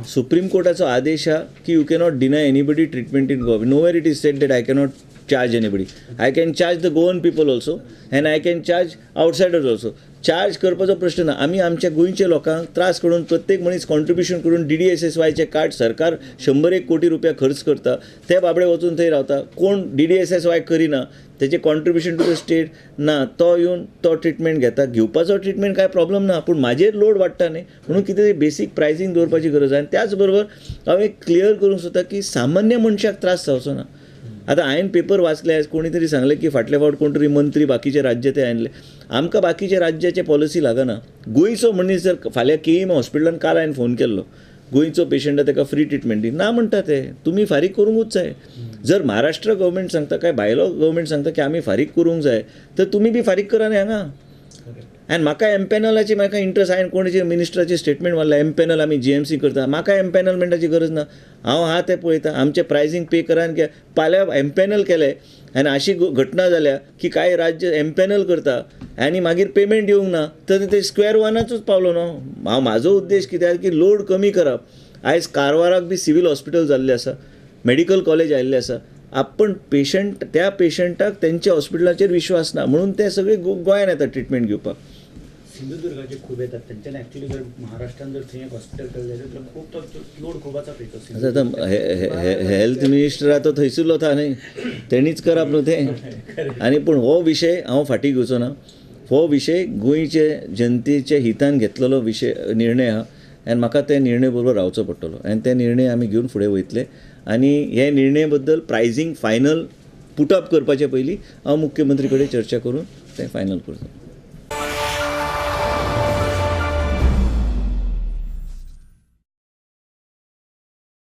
Supreme कोर्टाचो आदेश हा की you cannot deny anybody treatment in Goa. No where it is said that I cannot charge anybody. I can charge the Goan people also and I can charge outsiders also. Charge करपाचो प्रश्न ना. आमी आमच्या गोंयच्या लोकांक त्रास करून प्रत्येक मनीस कॉन्ट्रिब्युशन करून DDSSYचे कार्ड सरकार 101 कोटी रुपया खर्च करता. ते बाबडे वचून थंय रावता. कोण DDSSY करिना त्याचे कॉन्ट्रिब्युशन टू द स्टेट ना, तो येवन तो ट्रिटमेंट घेता. घेवपाचो ट्रिटमेंट काय प्रॉब्लम ना, पूण म्हाजेर लोड वाडटा न्ही, म्हणून कितें तरी बेसीक प्रायसींग दवरपाची गरज आहे. आनी त्याच बरोबर हांव एक क्लियर करूंक सोदता की सामान्य मनशाक त्रास जावचो ना. आतां हांवें पेपर वाचले, आज कोणी तरी सांगलें की फाटल्या फावट कोण तरी मंत्री बाकीचे राज्य ते आणले. आमकां बाकीचे राज्याचे पॉलिसी लागना. गोंयचो मनीस जर फाल्यां KEM हॉस्पिटलान काल हांवें फोन केल्लो, गोंयचो पेशंट ताका फ्री ट्रिटमेंट दी ना म्हणटा ते. तुमी फारीक करूंकूच जाय. जर महाराष्ट्र गव्हर्मेंट सांगता काय भायलो गव्हर्मेंट सांगता की आमी फारीक करूंक जाय, तर तुमी बी फारीक करा न्ही हांगा. आनी म्हाका एमपॅनलाची म्हाका इंट्रस्ट. हांवें कोणाचे मिनिस्टराचे स्टेटमेंट मारला एमपॅनल आमी GMC करता. म्हाका एमपॅनलमेंटाची गरज ना. हांव आहा तें पळयता. आमचें प्रायसींग पे करा आनी फाल्यां एमपॅनल केलें आनी अशी घटना जाल्या की कांय राज्य एमपॅनल करता आनी मागीर पेमेंट येवंक ना, तर ते स्क्वेअर वनाचूच पावलो न्हू. म्हाजो उद्देश कितें की लोड कमी करप. आयज कारवाराक बी सिवील हॉस्पिटल जाल्लें आसा, मेडिकल कॉलेज आयिल्लें आसा. आपण पेशंट त्या पेशंटाक तेंच्या हॉस्पिटलाचेर विश्वास ना, म्हणून ते सगळे गोंयांत येतात ट्रिटमेंट घेवपाक. सिंधुदुर्गाचे खूब येतात तेंच्यानी ॲक्च्युली जर महाराष्ट्रान जर थंय एक हॉस्पिटल केलें जाल्यार खूब तो लोड खूब आसा थंयचो. आतां हेल्थ मिनिस्टर आतां थंयसरलो था न्ही, तेणीच करप न्हू तें. आनी पूण हो विशय हांव फाटीं घेवचो ना. हो विशय गोंयचे जनतेचे हितान घेतलेलो निर्णय आहा आनी म्हाका ते निर्णय बरोबर रावचो पडटलो. आनी ते निर्णय आमी घेवन फुडें वयतले. आनी हे निर्णय बद्दल प्रायसींग फायनल पुटअप करपाचे पयलीं हांव मुख्यमंत्री कडेन चर्चा करून तें फायनल करता.